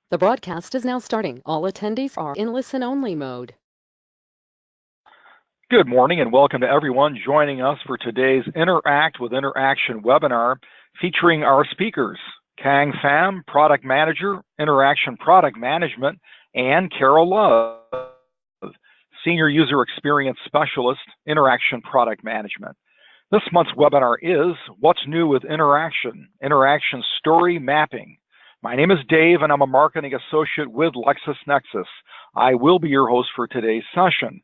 The broadcast is now starting. All attendees are in listen-only mode. Good morning and welcome to everyone joining us for today's Interact with InterAction webinar featuring our speakers, Kang Pham, Product Manager, InterAction Product Management, and Carol Love, Senior User Experience Specialist, InterAction Product Management. This month's webinar is What's New with InterAction Story Mapping. My name is Dave and I'm a Marketing Associate with LexisNexis. I will be your host for today's session.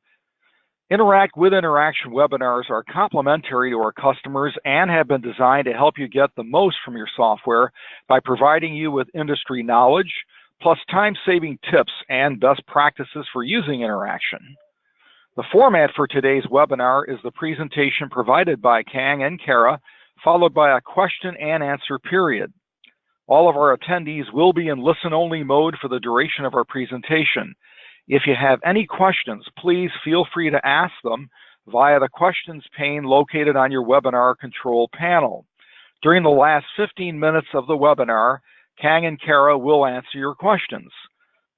Interact with InterAction webinars are complementary to our customers and have been designed to help you get the most from your software by providing you with industry knowledge, plus time-saving tips and best practices for using InterAction. The format for today's webinar is the presentation provided by Kang and Kara, followed by a question and answer period. All of our attendees will be in listen-only mode for the duration of our presentation. If you have any questions, please feel free to ask them via the questions pane located on your webinar control panel. During the last 15 minutes of the webinar, Kang and Kara will answer your questions.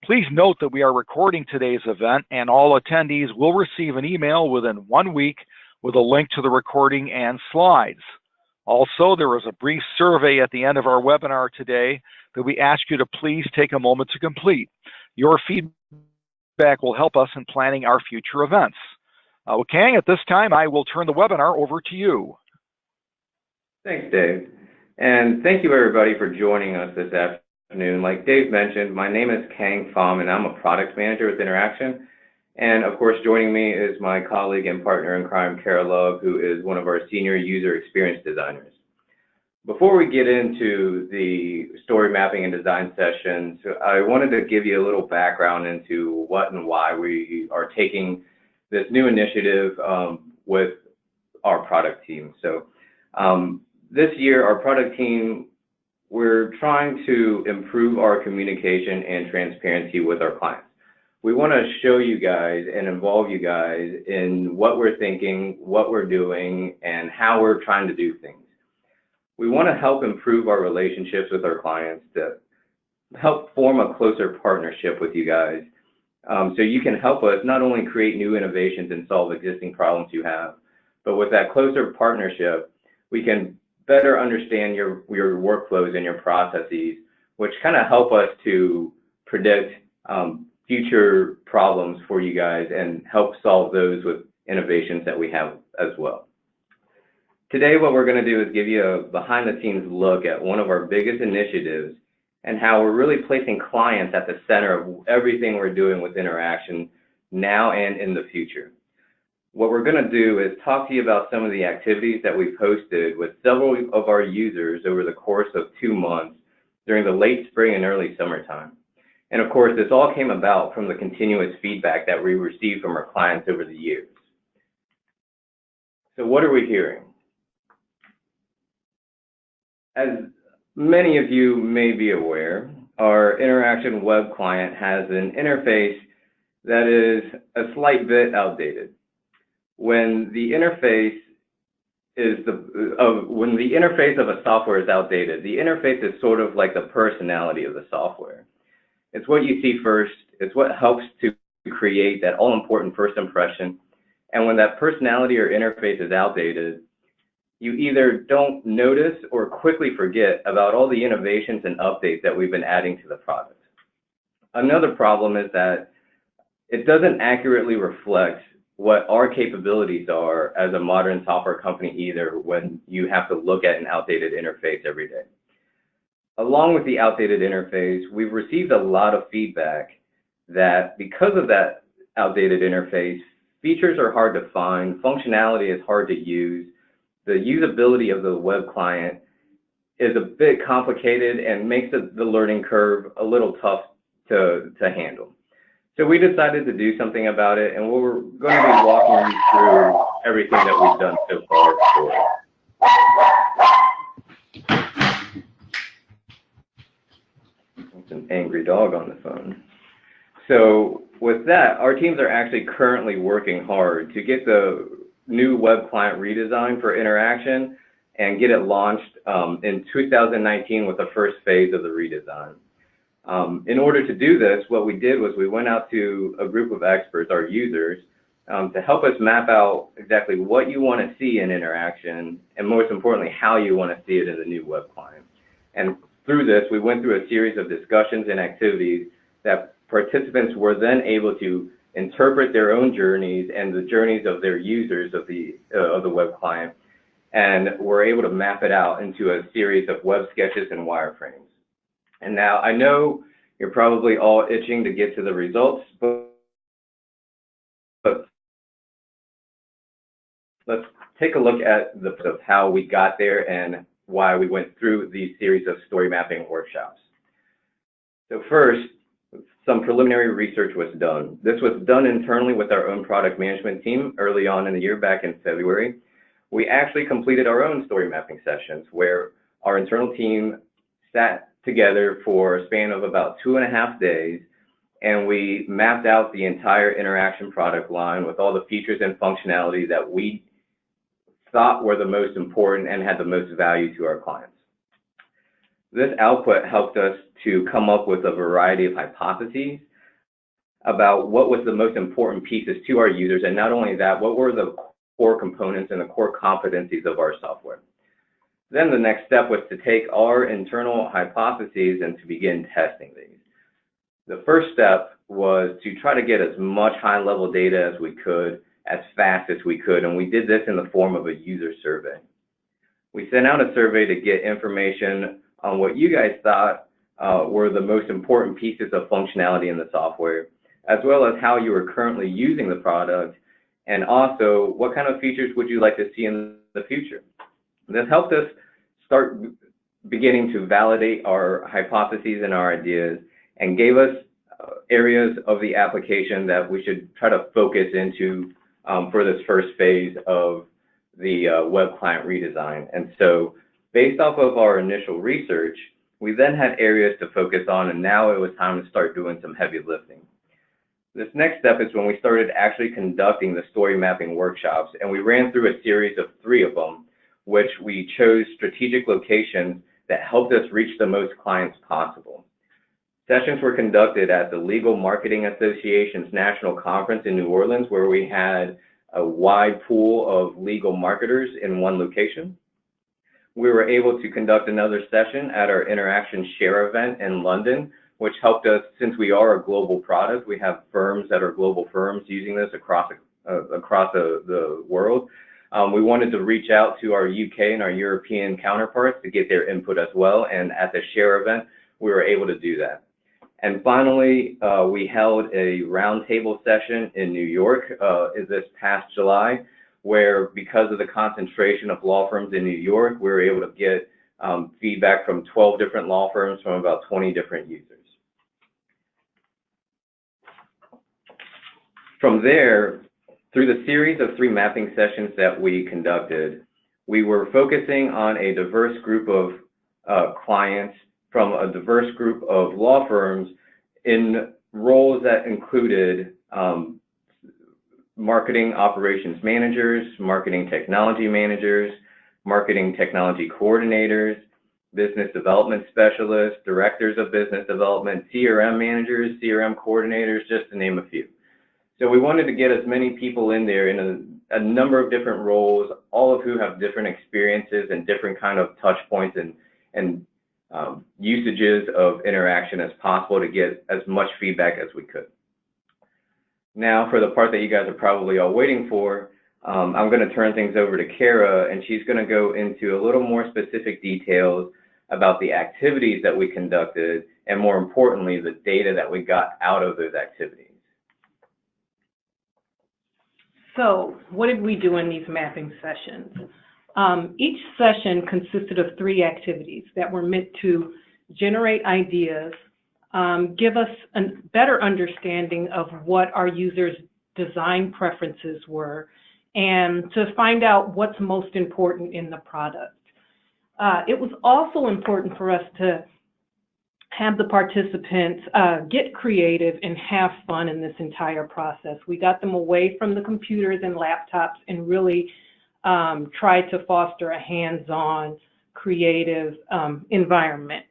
Please note that we are recording today's event and all attendees will receive an email within 1 week with a link to the recording and slides. Also, there is a brief survey at the end of our webinar today that we ask you to please take a moment to complete. Your feedback will help us in planning our future events. Kang, at this time, I will turn the webinar over to you. Thanks, Dave. And thank you, everybody, for joining us this afternoon. Like Dave mentioned, my name is Kang Pham, and I'm a product manager with InterAction. And of course, joining me is my colleague and partner in crime, Carol Love, who is one of our senior user experience designers. Before we get into the story mapping and design sessions, I wanted to give you a little background into what and why we are taking this new initiative with our product team. So this year, our product team, we're trying to improve our communication and transparency with our clients. We want to show you guys and involve you guys in what we're thinking, what we're doing, and how we're trying to do things. We want to help improve our relationships with our clients, to help form a closer partnership with you guys, so you can help us not only create new innovations and solve existing problems you have, but with that closer partnership, we can better understand your workflows and your processes, which kind of help us to predict future problems for you guys and help solve those with innovations that we have as well. Today, what we're going to do is give you a behind-the-scenes look at one of our biggest initiatives and how we're really placing clients at the center of everything we're doing with InterAction now and in the future. What we're going to do is talk to you about some of the activities that we've hosted with several of our users over the course of 2 months during the late spring and early summertime. And of course, this all came about from the continuous feedback that we received from our clients over the years. So what are we hearing? As many of you may be aware, our InterAction web client has an interface that is a slight bit outdated. When the interface of a software is outdated, the interface is sort of like the personality of the software. It's what you see first. It's what helps to create that all-important first impression. And when that personality or interface is outdated, you either don't notice or quickly forget about all the innovations and updates that we've been adding to the product. Another problem is that it doesn't accurately reflect what our capabilities are as a modern software company either when you have to look at an outdated interface every day. Along with the outdated interface, we've received a lot of feedback that because of that outdated interface, features are hard to find, functionality is hard to use, the usability of the web client is a bit complicated and makes the learning curve a little tough to handle. So we decided to do something about it, and we're going to be walking you through everything that we've done so far for it. It's an angry dog on the phone. So with that, our teams are actually currently working hard to get the new web client redesign for InterAction and get it launched in 2019 with the first phase of the redesign. In order to do this, what we did was we went out to a group of experts, our users, to help us map out exactly what you want to see in InterAction, and most importantly, how you want to see it in the new web client. And through this, we went through a series of discussions and activities that participants were then able to interpret their own journeys and the journeys of their users of the web client, and were able to map it out into a series of web sketches and wireframes. And now I know you're probably all itching to get to the results, but let's take a look at of how we got there and why we went through these series of story mapping workshops. So first, some preliminary research was done. This was done internally with our own product management team early on in the year, back in February. We actually completed our own story mapping sessions where our internal team sat together for a span of about 2.5 days, and we mapped out the entire InterAction product line with all the features and functionality that we thought were the most important and had the most value to our clients. This output helped us to come up with a variety of hypotheses about what was the most important pieces to our users, and not only that, what were the core components and the core competencies of our software. Then the next step was to take our internal hypotheses and to begin testing these. The first step was to try to get as much high-level data as we could, as fast as we could, and we did this in the form of a user survey. We sent out a survey to get information on what you guys thought were the most important pieces of functionality in the software, as well as how you were currently using the product, and also what kind of features would you like to see in the future. This helped us start beginning to validate our hypotheses and our ideas, and gave us areas of the application that we should try to focus into for this first phase of the web client redesign. And so based off of our initial research, we then had areas to focus on, and now it was time to start doing some heavy lifting. This next step is when we started actually conducting the story mapping workshops, and we ran through a series of 3 of them, which we chose strategic locations that helped us reach the most clients possible. Sessions were conducted at the Legal Marketing Association's National Conference in New Orleans, where we had a wide pool of legal marketers in one location. We were able to conduct another session at our InterAction Share event in London, which helped us, since we are a global product, we have firms that are global firms using this across the world. We wanted to reach out to our UK and our European counterparts to get their input as well, and at the Share event, we were able to do that. And finally, we held a roundtable session in New York this past July, where because of the concentration of law firms in New York, we were able to get feedback from 12 different law firms from about 20 different users. From there, through the series of 3 mapping sessions that we conducted, we were focusing on a diverse group of clients from a diverse group of law firms in roles that included marketing operations managers, marketing technology managers, marketing technology coordinators, business development specialists, directors of business development, CRM managers, CRM coordinators, just to name a few. So we wanted to get as many people in there in a number of different roles, all of who have different experiences and different kind of touch points and usages of InterAction as possible to get as much feedback as we could. Now, for the part that you guys are probably all waiting for, I'm going to turn things over to Kara, and she's going to go into a little more specific details about the activities that we conducted, and more importantly, the data that we got out of those activities. So what did we do in these mapping sessions? Each session consisted of 3 activities that were meant to generate ideas, give us a better understanding of what our users' design preferences were, and to find out what's most important in the product. It was also important for us to have the participants get creative and have fun in this entire process. We got them away from the computers and laptops and really tried to foster a hands-on, creative environment.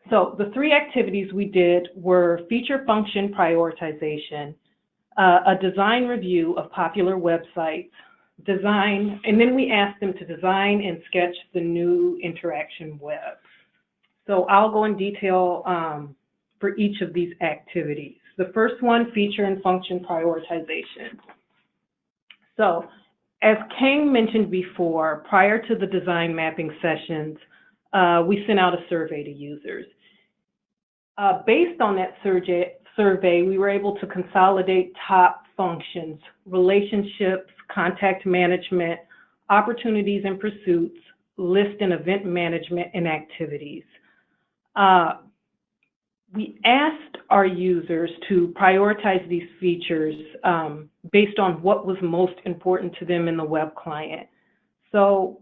So the three activities we did were feature function prioritization, a design review of popular websites, design, and then we asked them to design and sketch the new InterAction web. So I'll go in detail for each of these activities. The first one, feature and function prioritization. So as Kang mentioned before, prior to the design mapping sessions, we sent out a survey to users. Based on that survey, we were able to consolidate top functions, relationships, contact management, opportunities and pursuits, list and event management, and activities. We asked our users to prioritize these features based on what was most important to them in the web client. So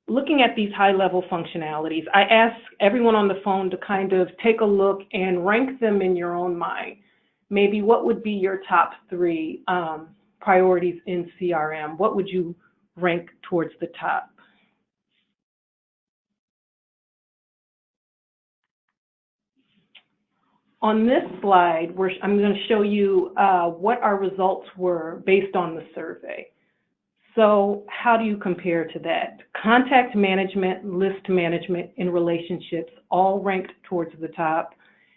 looking at these high-level functionalities, I asked everyone on the phone to kind of take a look and rank them in your own mind. Maybe what would be your top three priorities in CRM? What would you rank towards the top? On this slide, I'm going to show you what our results were based on the survey. So how do you compare to that? Contact management, list management, and relationships all ranked towards the top,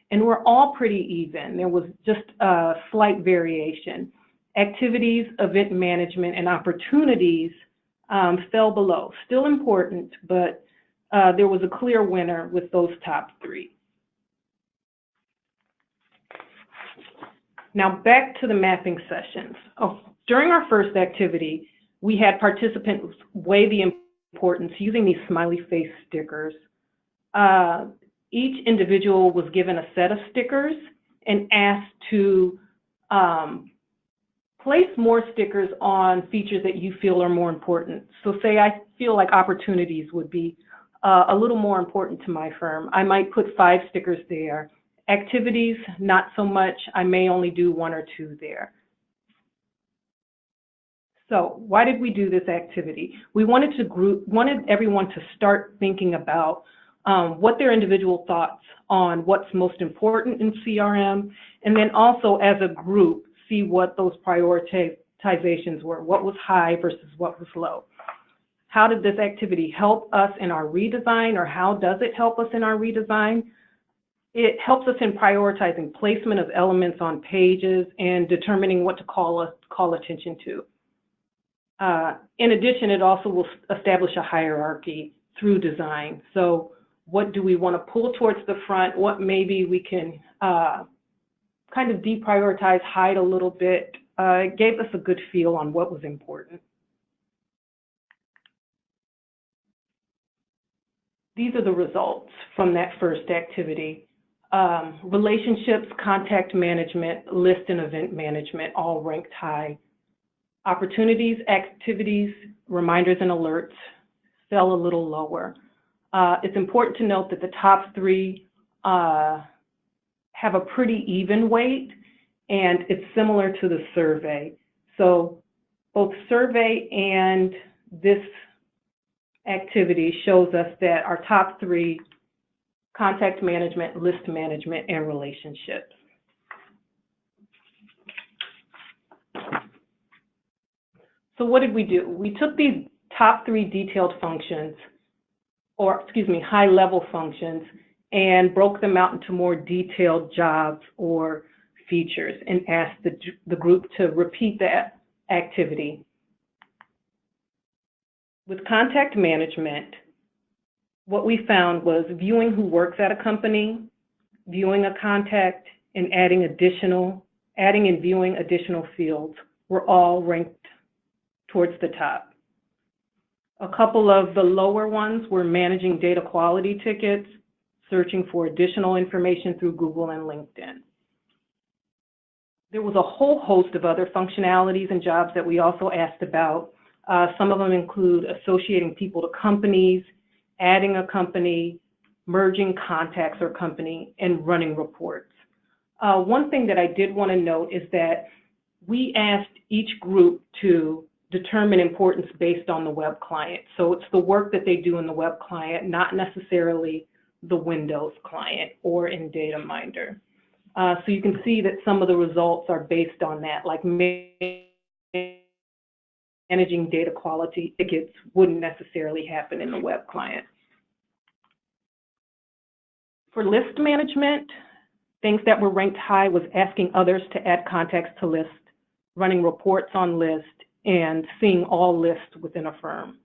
and we're all pretty even. There was just a slight variation. Activities, event management, and opportunities fell below. Still important, but there was a clear winner with those top three. Now back to the mapping sessions. During our first activity, we had participants weigh the importance using these smiley face stickers. Each individual was given a set of stickers and asked to place more stickers on features that you feel are more important. So say I feel like opportunities would be a little more important to my firm. I might put 5 stickers there. Activities, not so much. I may only do 1 or 2 there. So why did we do this activity? We wanted everyone to start thinking about what their individual thoughts on what's most important in CRM, and then also as a group, see what those prioritizations were, what was high versus what was low. How did this activity help us in our redesign, or how does it help us in our redesign? It helps us in prioritizing placement of elements on pages and determining what to call attention to. In addition, it also will establish a hierarchy through design. So what do we want to pull towards the front? What maybe we can kind of deprioritize, hide a little bit. It gave us a good feel on what was important. These are the results from that first activity. Relationships, contact management, list and event management all ranked high. Opportunities, activities, reminders and alerts fell a little lower. It's important to note that the top 3 have a pretty even weight, and it's similar to the survey. So both survey and this activity shows us that our top 3, contact management, list management, and relationships. So what did we do? We took these top 3 detailed functions, or excuse me, high-level functions, and broke them out into more detailed jobs or features and asked the group to repeat that activity. With contact management, what we found was viewing who works at a company, viewing a contact, and adding and viewing additional fields were all ranked towards the top. A couple of the lower ones were managing data quality tickets, searching for additional information through Google and LinkedIn. There was a whole host of other functionalities and jobs that we also asked about. Some of them include associating people to companies, adding a company, merging contacts or company, and running reports. One thing that I did want to note is that we asked each group to determine importance based on the web client. So it's the work that they do in the web client, not necessarily the Windows client or in DataMinder. So you can see that some of the results are based on that, like managing data quality tickets wouldn't necessarily happen in the web client. For list management, things that were ranked high was asking others to add context to lists, running reports on lists, and seeing all lists within a firm.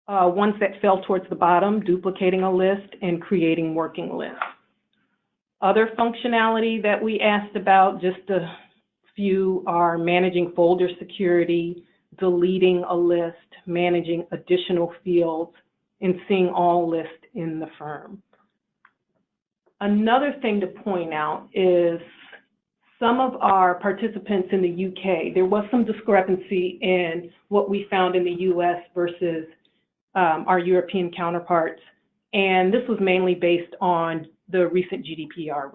Ones that fell towards the bottom, duplicating a list and creating working lists. Other functionality that we asked about, just a few, are managing folder security, deleting a list, managing additional fields, and seeing all lists in the firm. Another thing to point out is some of our participants in the UK, there was some discrepancy in what we found in the US versus our European counterparts. And this was mainly based on the recent GDPR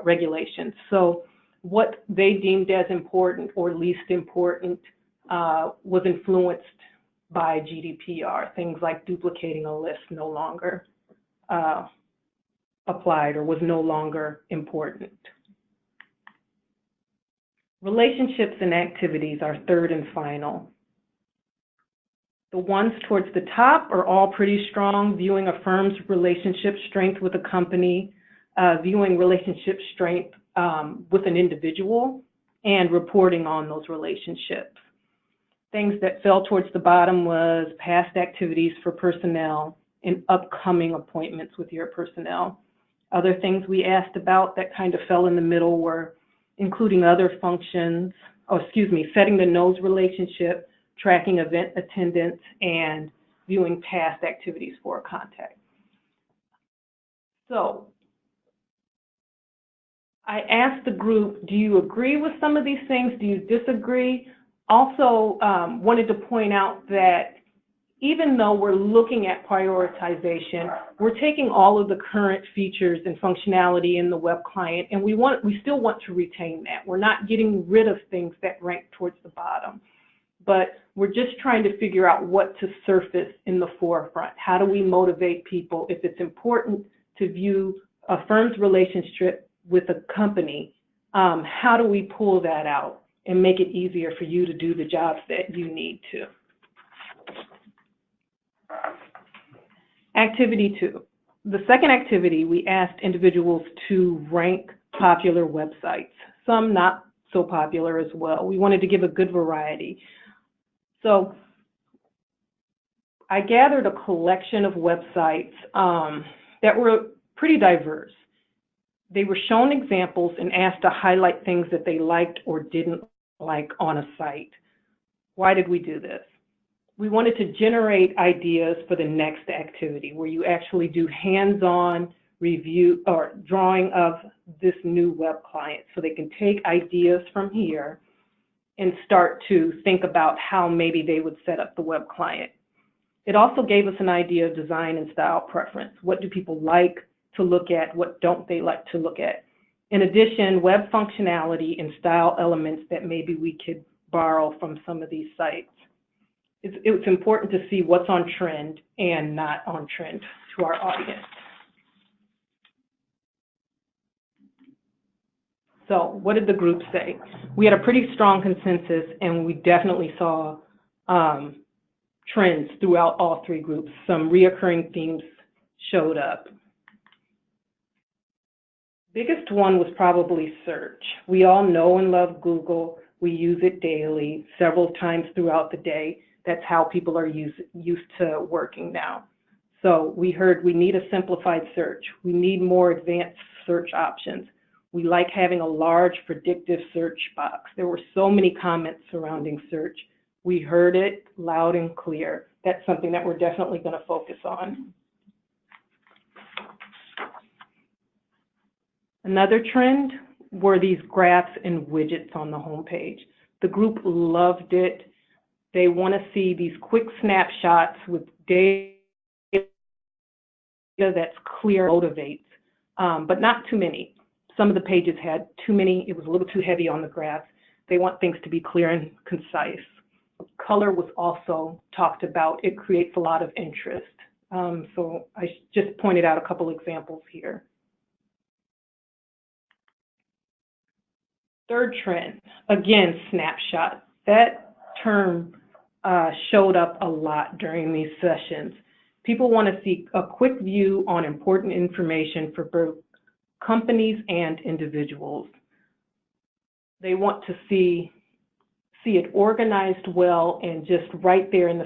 regulations. So what they deemed as important or least important was influenced by GDPR. Things like duplicating a list no longer applied or was no longer important. Relationships and activities are third and final. The ones towards the top are all pretty strong, viewing a firm's relationship strength with a company, viewing relationship strength with an individual, and reporting on those relationships. Things that fell towards the bottom was past activities for personnel and upcoming appointments with your personnel. Other things we asked about that kind of fell in the middle were including other functions, setting the nose relationship, tracking event attendance, and viewing past activities for a contact. So I asked the group, do you agree with some of these things? Do you disagree? Also wanted to point out that even though we're looking at prioritization, we're taking all of the current features and functionality in the web client, and we still want to retain that. We're not getting rid of things that rank towards the bottom, but we're just trying to figure out what to surface in the forefront. How do we motivate people? If it's important to view a firm's relationship with a company, how do we pull that out and make it easier for you to do the jobs that you need to? Activity 2. The second activity, we asked individuals to rank popular websites, some not so popular as well. We wanted to give a good variety. So I gathered a collection of websites that were pretty diverse. They were shown examples and asked to highlight things that they liked or didn't like on a site. Why did we do this? We wanted to generate ideas for the next activity where you actually do hands-on review or drawing of this new web client so they can take ideas from here and start to think about how maybe they would set up the web client. It also gave us an idea of design and style preference. What do people like to look at? What don't they like to look at? In addition, web functionality and style elements that maybe we could borrow from some of these sites. It's important to see what's on trend and not on trend to our audience. So what did the group say? We had a pretty strong consensus, and we definitely saw trends throughout all three groups. Some reoccurring themes showed up. Biggest one was probably search. We all know and love Google. We use it daily, several times throughout the day. That's how people are used to working now. So we heard we need a simplified search. We need more advanced search options. We like having a large predictive search box. There were so many comments surrounding search. We heard it loud and clear. That's something that we're definitely going to focus on. Another trend were these graphs and widgets on the homepage. The group loved it. They want to see these quick snapshots with data that's clear, motivates, but not too many. Some of the pages had too many. It was a little too heavy on the graphs. They want things to be clear and concise. Color was also talked about. It creates a lot of interest. So I just pointed out a couple examples here. Third trend, again, snapshot. That term showed up a lot during these sessions. People want to see a quick view on important information for both companies and individuals. They want to see it organized well and just right there in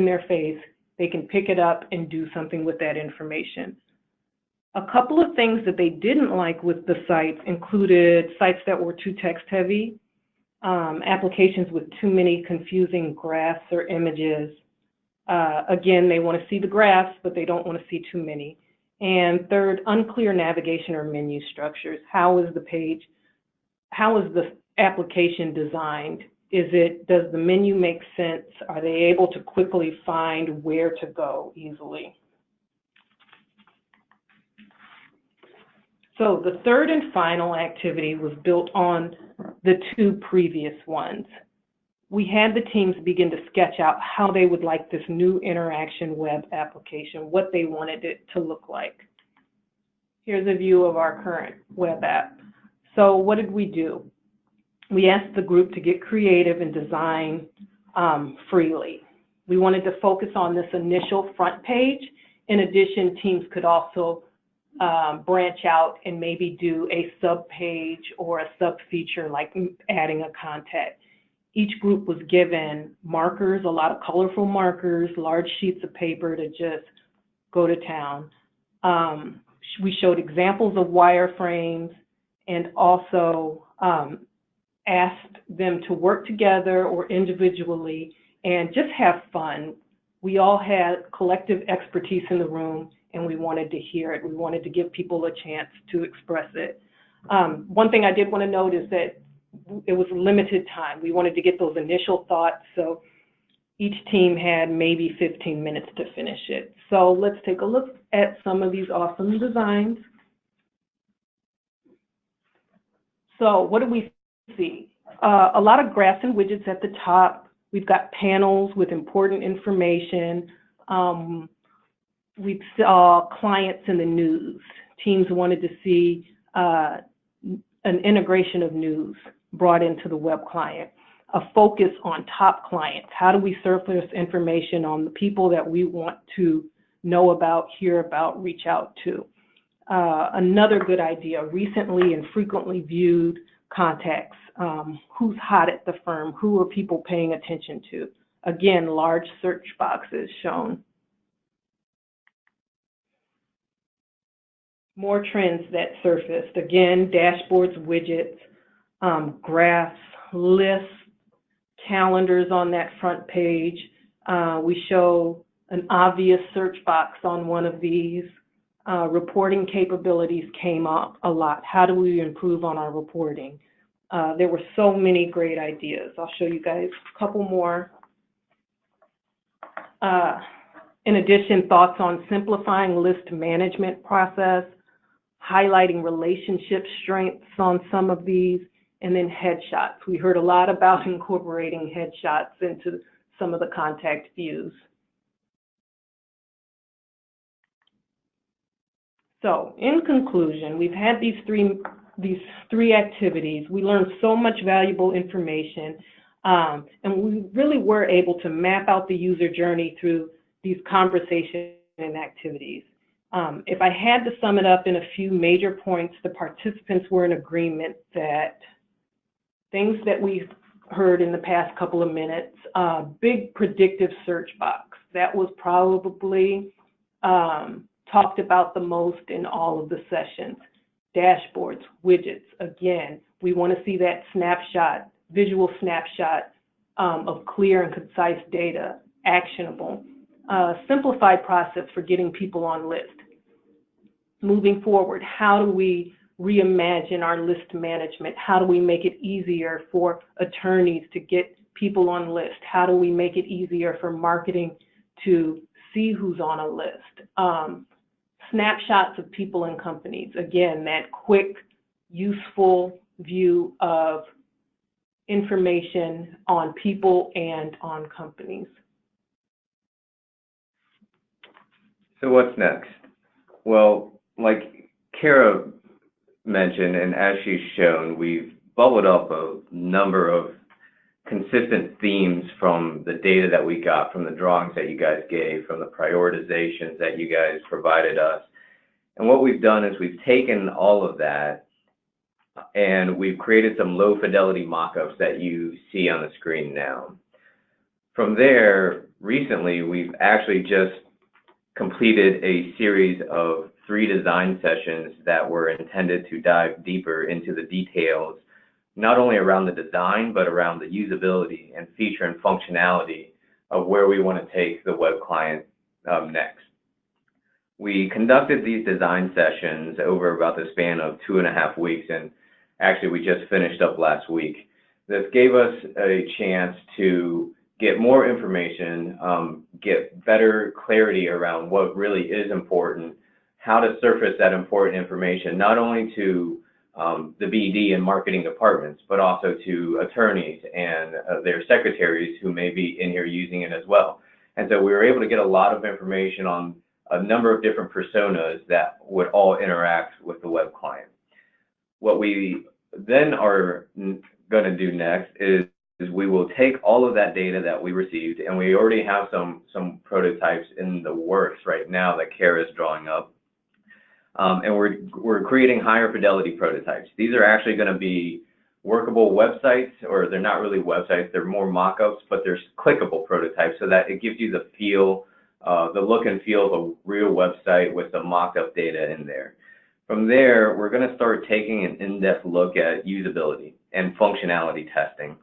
their face, they can pick it up and do something with that information. A couple of things that they didn't like with the sites included sites that were too text heavy, applications with too many confusing graphs or images. Again, they want to see the graphs, but they don't want to see too many. And third, unclear navigation or menu structures. How is the application designed? Does the menu make sense? Are they able to quickly find where to go easily? So the third and final activity was built on the two previous ones. We had the teams begin to sketch out how they would like this new InterAction web application, what they wanted it to look like. Here's a view of our current web app. So what did we do? We asked the group to get creative and design freely. We wanted to focus on this initial front page. In addition, teams could also branch out and maybe do a sub-page or a sub-feature like adding a contact. Each group was given markers, a lot of colorful markers, large sheets of paper to just go to town. We showed examples of wireframes and also asked them to work together or individually and just have fun. We all had collective expertise in the room and we wanted to hear it. We wanted to give people a chance to express it. One thing I did want to note is that it was limited time. We wanted to get those initial thoughts, so each team had maybe 15 minutes to finish it. So let's take a look at some of these awesome designs. So what do we see? A lot of graphs and widgets at the top. We've got panels with important information. We saw clients in the news. Teams wanted to see an integration of news brought into the web client, a focus on top clients. How do we surface information on the people that we want to know about, hear about, reach out to? Another good idea, recently and frequently viewed contacts. Who's hot at the firm? Who are people paying attention to? Again, large search boxes shown. More trends that surfaced. Again, dashboards, widgets, graphs, lists, calendars on that front page. We show an obvious search box on one of these. Reporting capabilities came up a lot. How do we improve on our reporting? There were so many great ideas. I'll show you guys a couple more. In addition, thoughts on simplifying list management process, highlighting relationship strengths on some of these, and then headshots. We heard a lot about incorporating headshots into some of the contact views. So in conclusion, we've had these three activities. We learned so much valuable information, and we really were able to map out the user journey through these conversations and activities. If I had to sum it up in a few major points, the participants were in agreement that things that we've heard in the past couple of minutes, big predictive search box, that was probably talked about the most in all of the sessions. Dashboards, widgets, again, we want to see that snapshot, visual snapshot of clear and concise data, actionable. Simplified process for getting people on list. Moving forward, how do we reimagine our list management? How do we make it easier for attorneys to get people on list? How do we make it easier for marketing to see who's on a list? Snapshots of people and companies. Again, that quick, useful view of information on people and on companies. So what's next? Well, like Kara mentioned, and as she's shown, we've bubbled up a number of consistent themes from the data that we got, from the drawings that you guys gave, from the prioritizations that you guys provided us. And what we've done is we've taken all of that and we've created some low fidelity mock-ups that you see on the screen now. From there, recently, we've actually just completed a series of 3 design sessions that were intended to dive deeper into the details, not only around the design, but around the usability and feature and functionality of where we want to take the web client next. We conducted these design sessions over about the span of 2.5 weeks, and actually we just finished up last week. This gave us a chance to get more information, get better clarity around what really is important, how to surface that important information, not only to the BD and marketing departments, but also to attorneys and their secretaries who may be in here using it as well. And so we were able to get a lot of information on a number of different personas that would all interact with the web client. What we then are going to do next is we will take all of that data that we received, and we already have some prototypes in the works right now that Kara is drawing up. And we're creating higher fidelity prototypes. These are actually going to be workable websites, or they're not really websites, they're more mock-ups, but they're clickable prototypes so that it gives you the feel, the look and feel of a real website with some mock-up data in there. From there, we're going to start taking an in-depth look at usability and functionality testing,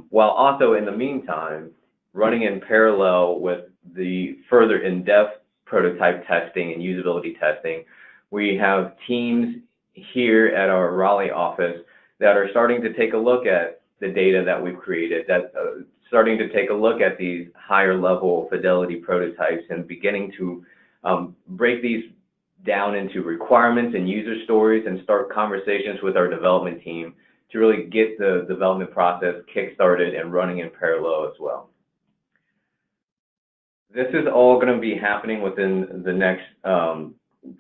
while also in the meantime, running in parallel with the further in-depth prototype testing and usability testing. We have teams here at our Raleigh office that are starting to take a look at the data that we've created, that starting to take a look at these higher level fidelity prototypes and beginning to break these down into requirements and user stories and start conversations with our development team to really get the development process kick-started and running in parallel as well. This is all going to be happening within the next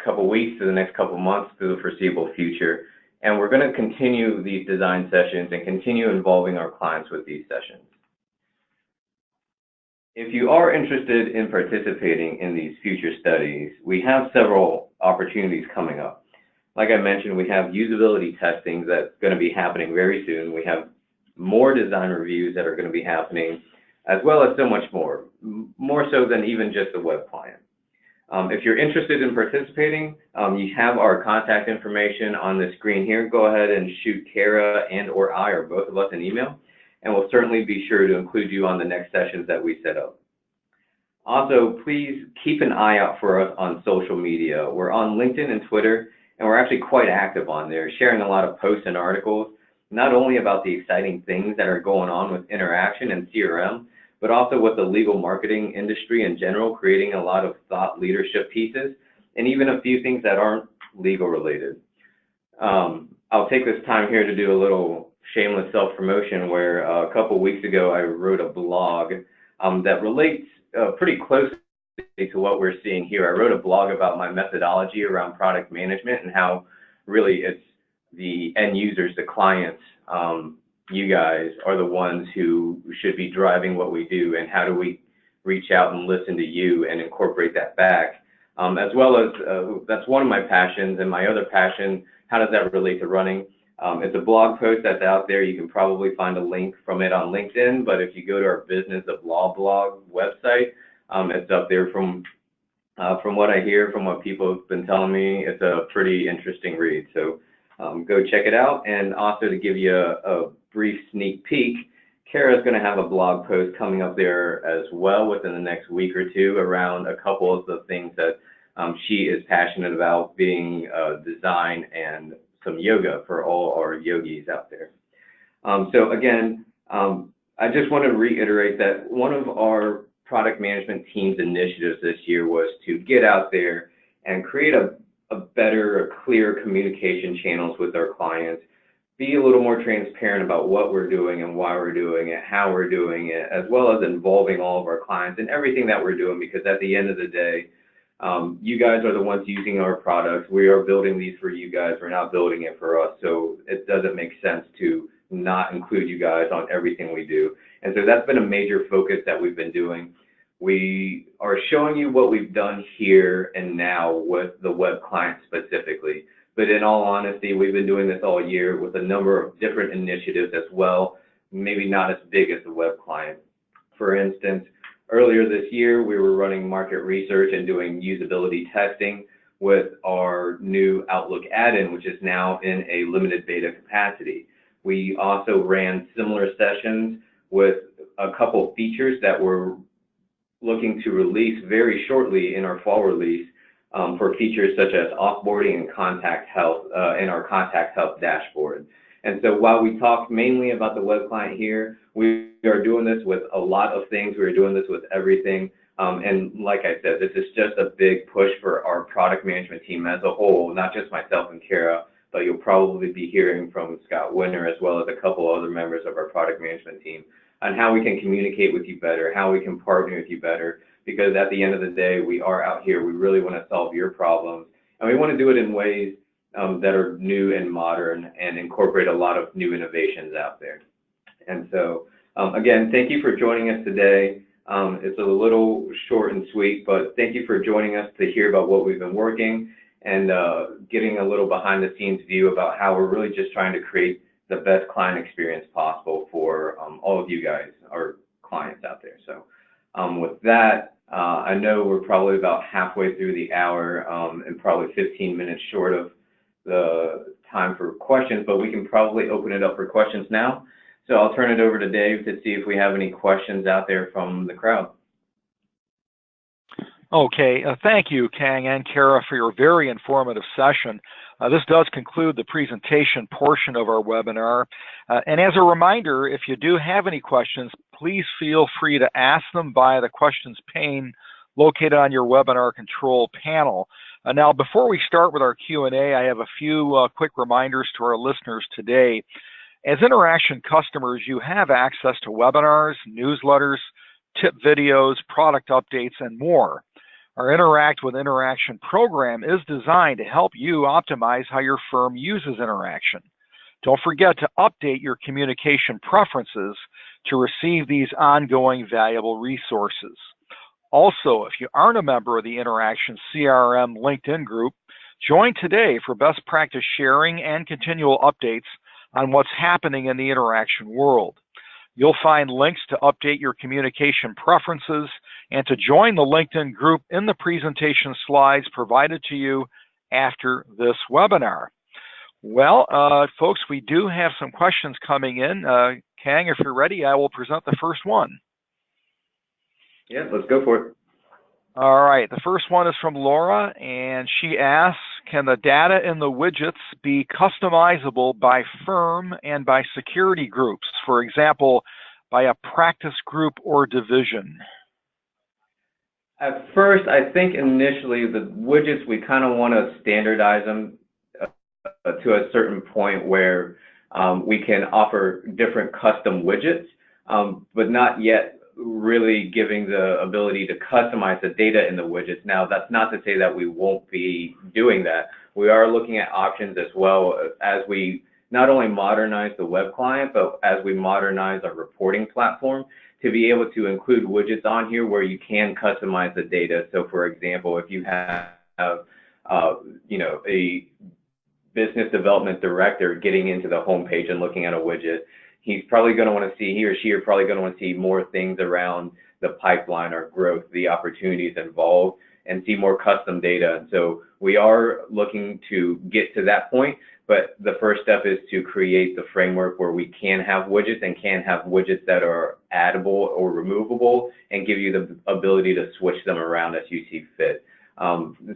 couple weeks to the next couple months to the foreseeable future. And we're going to continue these design sessions and continue involving our clients with these sessions. If you are interested in participating in these future studies, we have several opportunities coming up. Like I mentioned, we have usability testing that's going to be happening very soon. We have more design reviews that are going to be happening, as well as so much more so than even just the web client. If you're interested in participating, you have our contact information on the screen here. Go ahead and shoot Kara and or I or both of us an email, and we'll certainly be sure to include you on the next sessions that we set up. Also, please keep an eye out for us on social media. We're on LinkedIn and Twitter, and we're actually quite active on there, sharing a lot of posts and articles, not only about the exciting things that are going on with InterAction and CRM, but also with the legal marketing industry in general, creating a lot of thought leadership pieces, and even a few things that aren't legal related. I'll take this time here to do a little shameless self-promotion where a couple weeks ago I wrote a blog that relates pretty closely to what we're seeing here. I wrote a blog about my methodology around product management and how really it's the end users, the clients, you guys are the ones who should be driving what we do, and how do we reach out and listen to you and incorporate that back, as well as that's one of my passions. And my other passion, how does that relate to running? It's a blog post that's out there. You can probably find a link from it on LinkedIn, but if you go to our Business of Law blog website, it's up there. From what I hear, from what people have been telling me, it's a pretty interesting read. So go check it out. And also, to give you a brief sneak peek, Kara's going to have a blog post coming up there as well within the next week or two around a couple of the things that she is passionate about, being design and some yoga for all our yogis out there. So again, I just want to reiterate that one of our product management team's initiatives this year was to get out there and create a better, clear communication channels with our clients, be a little more transparent about what we're doing and why we're doing it, how we're doing it, as well as involving all of our clients in everything that we're doing, because at the end of the day, You guys are the ones using our products. We are building these for you guys. We're not building it for us. So it doesn't make sense to not include you guys on everything we do. And so that's been a major focus that we've been doing. We are showing you what we've done here and now with the web client specifically. But in all honesty, we've been doing this all year with a number of different initiatives as well, maybe not as big as the web client. For instance, earlier this year, we were running market research and doing usability testing with our new Outlook add-in, which is now in a limited beta capacity. We also ran similar sessions with a couple features that we're looking to release very shortly in our fall release for features such as offboarding and contact health in our contact health dashboard. And so while we talked mainly about the web client here, we are doing this with a lot of things. We are doing this with everything. And like I said, this is just a big push for our product management team as a whole, not just myself and Kara, but you'll probably be hearing from Scott Winter as well as a couple other members of our product management team on how we can communicate with you better, how we can partner with you better, because at the end of the day, we are out here. We really want to solve your problems, and we want to do it in ways that are new and modern and incorporate a lot of new innovations out there. And so, again, thank you for joining us today. It's a little short and sweet, but thank you for joining us to hear about what we've been working and getting a little behind the scenes view about how we're really just trying to create the best client experience possible for all of you guys, our clients out there. So with that, I know we're probably about halfway through the hour and probably 15 minutes short of the time for questions, but we can probably open it up for questions now. So I'll turn it over to Dave to see if we have any questions out there from the crowd. Okay, thank you, Kang and Kara, for your very informative session. This does conclude the presentation portion of our webinar. And as a reminder, if you do have any questions, please feel free to ask them via the questions pane located on your webinar control panel. Now, before we start with our Q&A, I have a few quick reminders to our listeners today. As InterAction customers, you have access to webinars, newsletters, tip videos, product updates, and more. Our Interact with InterAction program is designed to help you optimize how your firm uses InterAction. Don't forget to update your communication preferences to receive these ongoing valuable resources. Also, if you aren't a member of the InterAction CRM LinkedIn group, join today for best practice sharing and continual updates on what's happening in the InterAction world. You'll find links to update your communication preferences and to join the LinkedIn group in the presentation slides provided to you after this webinar. Well, folks, we do have some questions coming in. Kang, if you're ready, I will present the first one. Yeah, let's go for it. All right, the first one is from Laura, and she asks, can the data in the widgets be customizable by firm and by security groups, for example, by a practice group or division? At first, I think initially the widgets, we kind of want to standardize them to a certain point where we can offer different custom widgets, but not yet really giving the ability to customize the data in the widgets. Now, that's not to say that we won't be doing that. We are looking at options as well as we not only modernize the web client, but as we modernize our reporting platform to be able to include widgets on here where you can customize the data. So, for example, if you have, a business development director getting into the homepage and looking at a widget, he's probably going to want to see, he or she are probably going to want to see more things around the pipeline or growth, the opportunities involved, and see more custom data. And so we are looking to get to that point, but the first step is to create the framework where we can have widgets and can have widgets that are addable or removable and give you the ability to switch them around as you see fit.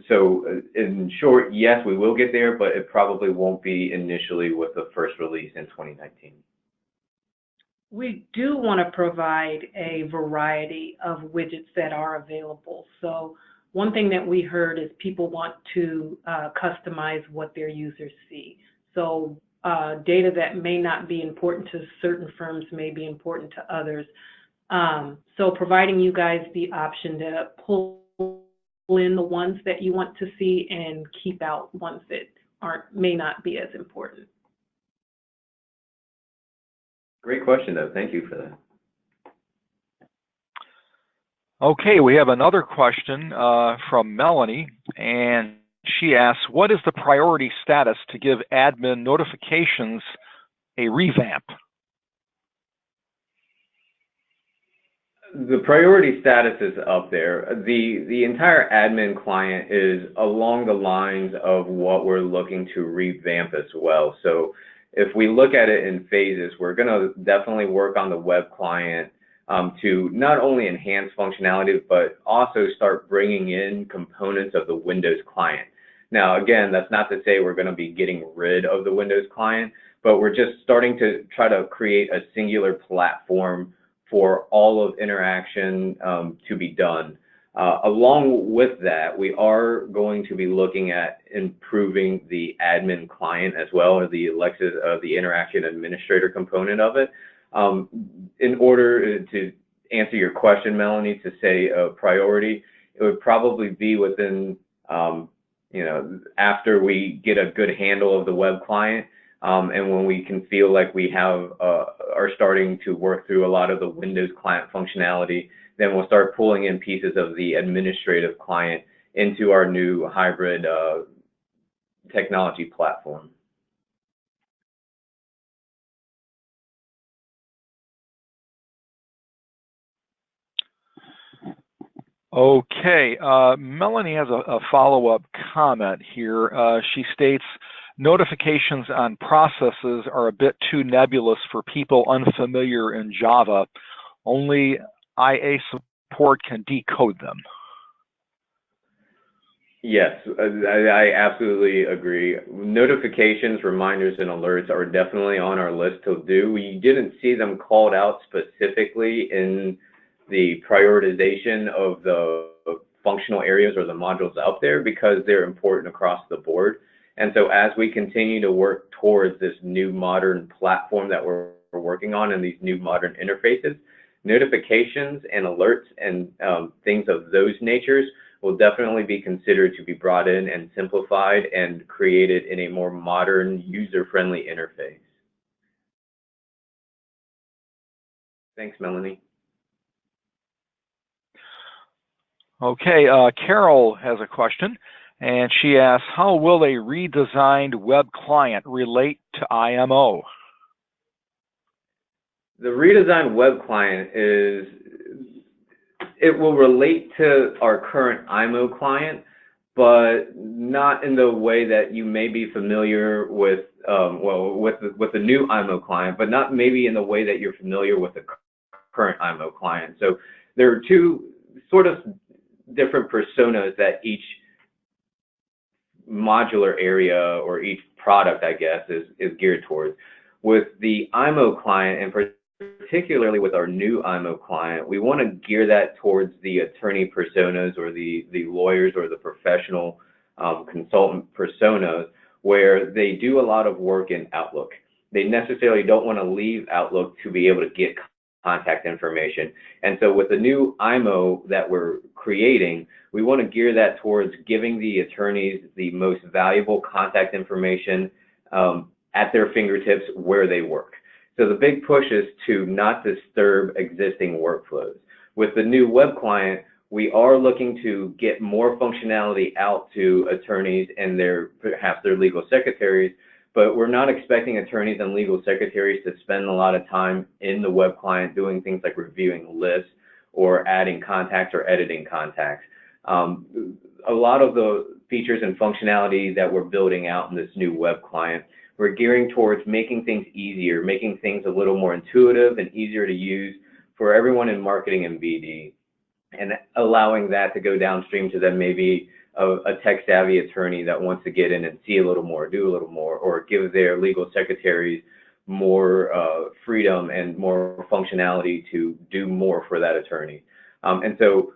So in short, yes, we will get there, but it probably won't be initially with the first release in 2019. We do want to provide a variety of widgets that are available. So one thing that we heard is people want to customize what their users see. So data that may not be important to certain firms may be important to others. So providing you guys the option to pull in the ones that you want to see and keep out ones that may not be as important. Great question, though. Thank you for that. Okay, we have another question from Melanie, and she asks, what is the priority status to give admin notifications a revamp? The priority status is up there. The entire admin client is along the lines of what we're looking to revamp as well. So if we look at it in phases, we're going to definitely work on the web client to not only enhance functionality, but also start bringing in components of the Windows client. Now, again, that's not to say we're going to be getting rid of the Windows client, but we're just starting to try to create a singular platform for all of InterAction to be done. Along with that, we are going to be looking at improving the admin client as well, or the InterAction administrator component of it. In order to answer your question, Melanie, to say a priority, it would probably be within, after we get a good handle of the web client, and when we can feel like we are starting to work through a lot of the Windows client functionality, then we'll start pulling in pieces of the administrative client into our new hybrid technology platform. Okay, Melanie has a follow-up comment here. She states, notifications on processes are a bit too nebulous for people unfamiliar in Java. Only IA support can decode them. Yes, I absolutely agree. Notifications, reminders, and alerts are definitely on our list to do. We didn't see them called out specifically in the prioritization of the functional areas or the modules out there because they're important across the board. And so as we continue to work towards this new modern platform that we're working on and these new modern interfaces, notifications and alerts and things of those natures will definitely be considered to be brought in and simplified and created in a more modern, user-friendly interface. Thanks, Melanie. Okay, Carol has a question, and she asks, how will a redesigned web client relate to IMO? The redesigned web client it will relate to our current IMO client, but not in the way that you may be familiar with, with the new IMO client, but not maybe in the way that you're familiar with the current IMO client. So there are two sort of different personas that each modular area or each product, I guess, is geared towards. With the IMO client, and particularly with our new IMO client, we want to gear that towards the attorney personas or the lawyers or the professional consultant personas, where they do a lot of work in Outlook. They necessarily don't want to leave Outlook to be able to get contact information. And so with the new IMO that we're creating, we want to gear that towards giving the attorneys the most valuable contact information at their fingertips where they work. So the big push is to not disturb existing workflows. With the new web client, we are looking to get more functionality out to attorneys and perhaps their legal secretaries, but we're not expecting attorneys and legal secretaries to spend a lot of time in the web client doing things like reviewing lists or adding contacts or editing contacts. A lot of the features and functionality that we're building out in this new web client, we're gearing towards making things easier, making things a little more intuitive and easier to use for everyone in marketing and BD, and allowing that to go downstream to them, maybe a tech-savvy attorney that wants to get in and see a little more, do a little more, or give their legal secretaries more freedom and more functionality to do more for that attorney. And so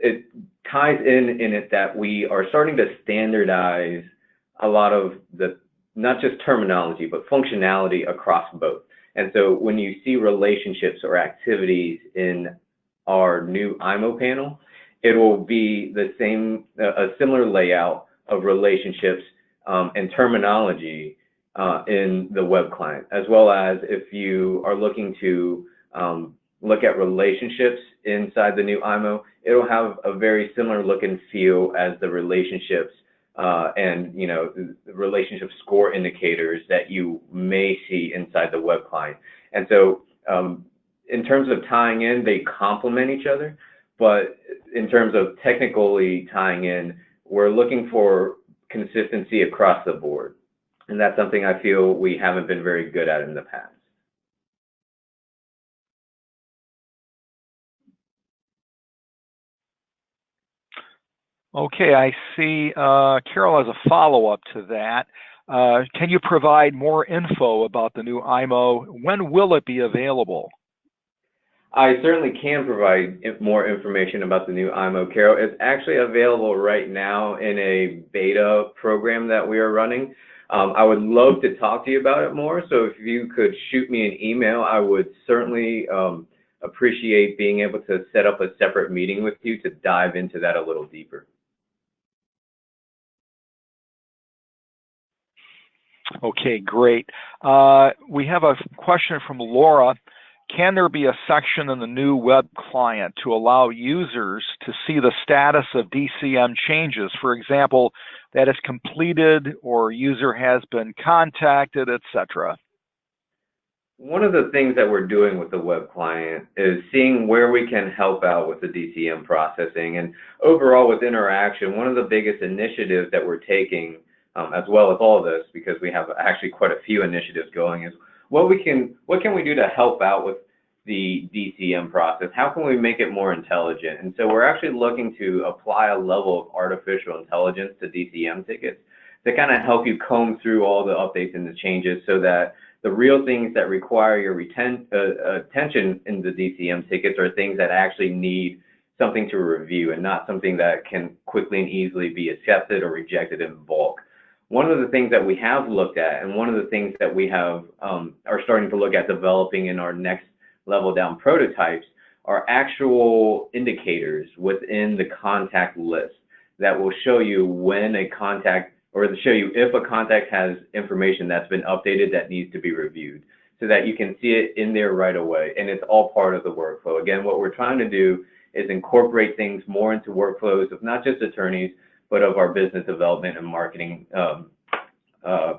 it ties in it that we are starting to standardize a lot of the, not just terminology, but functionality across both. And so when you see relationships or activities in our new IMO panel, it will be the same, a similar layout of relationships and terminology in the web client, as well as if you are looking to look at relationships inside the new IMO, it'll have a very similar look and feel as the relationships and the relationship score indicators that you may see inside the web client. And so in terms of tying in, they complement each other, but in terms of technically tying in, we're looking for consistency across the board. And that's something I feel we haven't been very good at in the past. Okay, I see Carol has a follow-up to that. Can you provide more info about the new IMO? When will it be available? I certainly can provide more information about the new IMO, Carol. It's actually available right now in a beta program that we are running. I would love to talk to you about it more, so if you could shoot me an email, I would certainly appreciate being able to set up a separate meeting with you to dive into that a little deeper. Okay, great. We have a question from Laura. Can there be a section in the new web client to allow users to see the status of DCM changes? For example, that is completed or user has been contacted, etc. One of the things that we're doing with the web client is seeing where we can help out with the DCM processing. And overall with InterAction, one of the biggest initiatives that we're taking, as well as all of this, because we have actually quite a few initiatives going, is what can we do to help out with the DCM process? How can we make it more intelligent? And so we're actually looking to apply a level of artificial intelligence to DCM tickets to kind of help you comb through all the updates and the changes so that the real things that require your attention in the DCM tickets are things that actually need something to review and not something that can quickly and easily be accepted or rejected in bulk. One of the things that we have looked at, and one of the things that we have are starting to look at developing in our next level down prototypes, are actual indicators within the contact list that will show you when a contact, or to show you if a contact has information that's been updated that needs to be reviewed, so that you can see it in there right away, and it's all part of the workflow. Again, what we're trying to do is incorporate things more into workflows of not just attorneys, but of our business development and marketing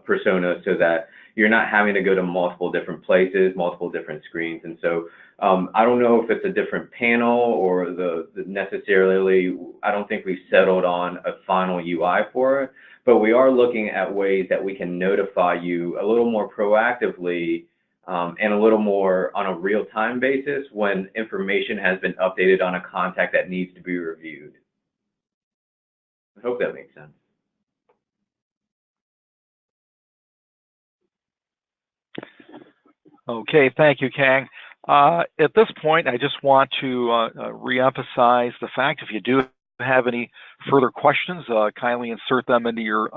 persona, so that you're not having to go to multiple different places, multiple different screens. And so I don't know if it's a different panel or the necessarily, I don't think we've settled on a final UI for it, but we are looking at ways that we can notify you a little more proactively and a little more on a real-time basis when information has been updated on a contact that needs to be reviewed. I hope that makes sense. Okay, thank you, Kang. At this point, I just want to reemphasize the fact, if you do have any further questions, kindly insert them into your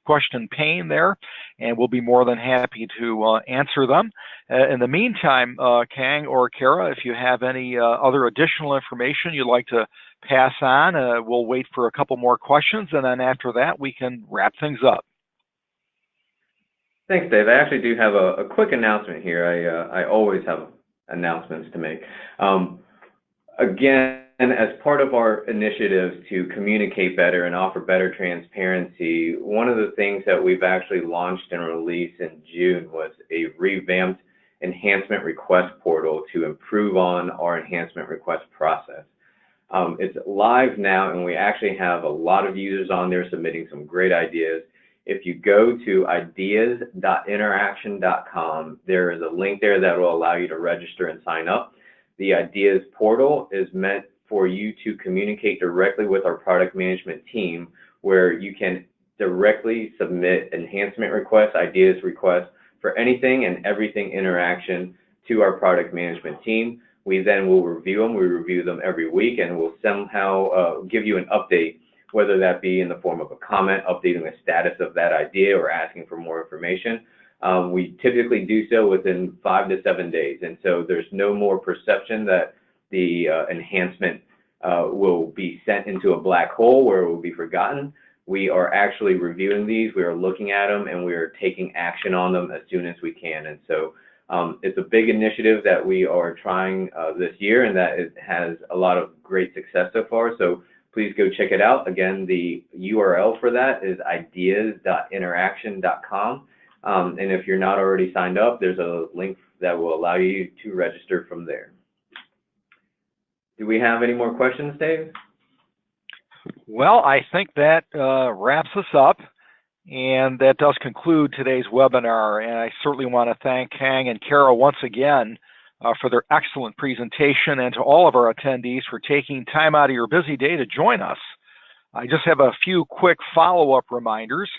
question pane there, and we'll be more than happy to answer them. In the meantime, Kang or Kara, if you have any other additional information you'd like to pass on, we'll wait for a couple more questions, and then after that, we can wrap things up. Thanks, Dave. I actually do have a quick announcement here. I always have announcements to make. Again, as part of our initiatives to communicate better and offer better transparency, one of the things that we've actually launched and released in June was a revamped enhancement request portal to improve on our enhancement request process. It's live now, and we actually have a lot of users on there submitting some great ideas. If you go to ideas.interaction.com, there is a link there that will allow you to register and sign up. The Ideas portal is meant for you to communicate directly with our product management team, where you can directly submit enhancement requests, ideas requests for anything and everything InterAction to our product management team. We then will review them. We review them every week, and we'll somehow give you an update, whether that be in the form of a comment, updating the status of that idea, or asking for more information. We typically do so within 5 to 7 days, and so there's no more perception that the enhancement will be sent into a black hole where it will be forgotten. We are actually reviewing these, we are looking at them, and we are taking action on them as soon as we can. And so it's a big initiative that we are trying this year, and that it has a lot of great success so far. So please go check it out. Again, the URL for that is ideas.interaction.com. And if you're not already signed up, there's a link that will allow you to register from there. Do we have any more questions, Dave? Well, I think that wraps us up, and that does conclude today's webinar. And I certainly want to thank Kang and Kara once again for their excellent presentation, and to all of our attendees for taking time out of your busy day to join us. I just have a few quick follow-up reminders.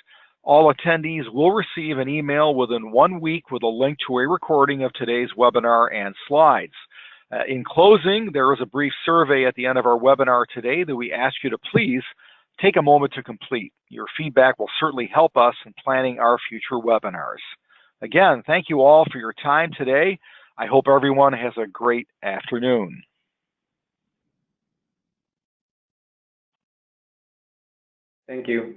All attendees will receive an email within 1 week with a link to a recording of today's webinar and slides. In closing, there is a brief survey at the end of our webinar today that we ask you to please take a moment to complete. Your feedback will certainly help us in planning our future webinars. Again, thank you all for your time today. I hope everyone has a great afternoon. Thank you.